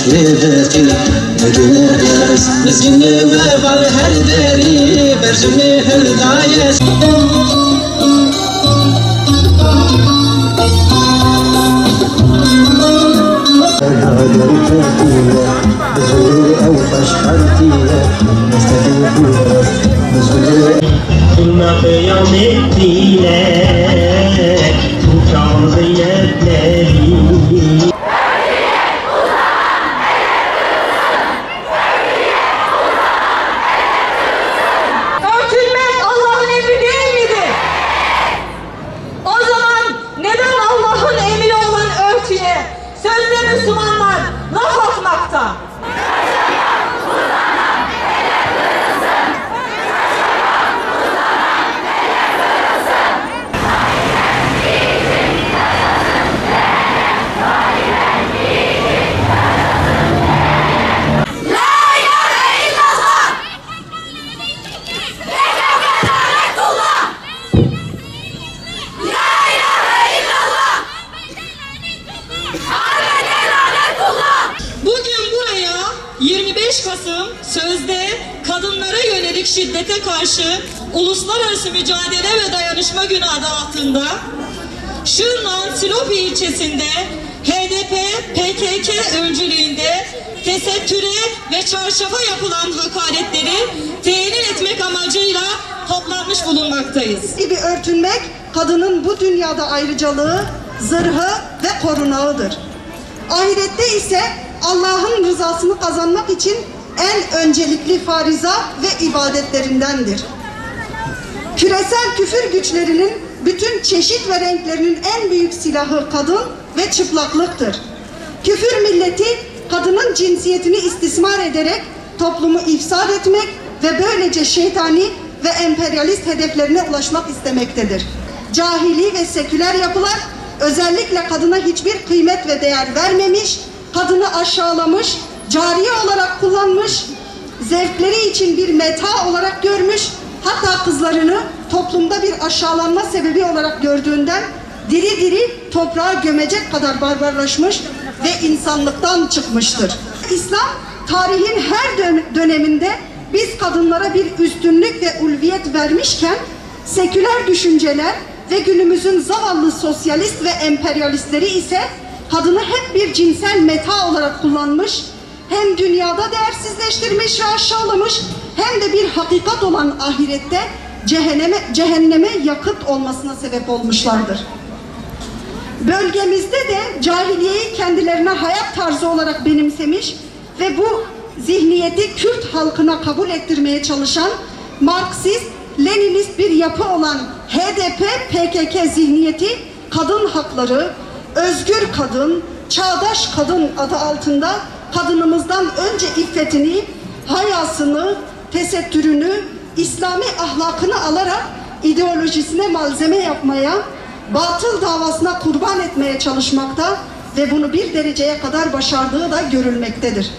عشرتي مدناس مسجن وبال هالداري برجمي هالدايس Kılma kıyametine tutan zeynepleri. Örtülmek Allah'ın emri değil miydi? O zaman neden Allah'ın emri olan örtüye sözde Müslümanlar laf atmakta? Bugün buraya 25 Kasım sözde kadınlara yönelik şiddete karşı Uluslararası Mücadele ve Dayanışma Günü adı altında Şırnak'ın Silopi ilçesinde HDP, PKK öncülüğünde tesettüre ve çarşafa yapılan hakaretleri tehdit etmek amacıyla toplanmış bulunmaktayız. Gibi örtünmek kadının bu dünyada ayrıcalığı, zırhı ve korunağıdır. Ahirette ise Allah'ın rızasını kazanmak için en öncelikli farizat ve ibadetlerindendir. Küresel küfür güçlerinin bütün çeşit ve renklerinin en büyük silahı kadın ve çıplaklıktır. Küfür milleti kadının cinsiyetini istismar ederek toplumu ifsad etmek ve böylece şeytani ve emperyalist hedeflerine ulaşmak istemektedir. Cahili ve seküler yapılar özellikle kadına hiçbir kıymet ve değer vermemiş, kadını aşağılamış, cariye olarak kullanmış, zevkleri için bir meta olarak görmüş, hatta kızlarını toplumda bir aşağılanma sebebi olarak gördüğünden diri diri toprağa gömecek kadar barbarlaşmış ve insanlıktan çıkmıştır. İslam tarihin her döneminde biz kadınlara bir üstünlük ve ulviyet vermişken seküler düşünceler ve günümüzün zavallı sosyalist ve emperyalistleri ise kadını hep bir cinsel meta olarak kullanmış, hem dünyada değersizleştirmiş ve aşağılamış, hem de bir hakikat olan ahirette cehenneme yakıt olmasına sebep olmuşlardır. Bölgemizde de cahiliyeyi kendilerine hayat tarzı olarak benimsemiş ve bu zihniyeti Kürt halkına kabul ettirmeye çalışan Marksist, Leninist bir yapı olan HDP, PKK zihniyeti kadın hakları, özgür kadın, çağdaş kadın adı altında kadınımızdan önce iffetini, hayasını, tesettürünü, İslami ahlakını alarak ideolojisine malzeme yapmaya, batıl davasına kurban etmeye çalışmakta ve bunu bir dereceye kadar başardığı da görülmektedir.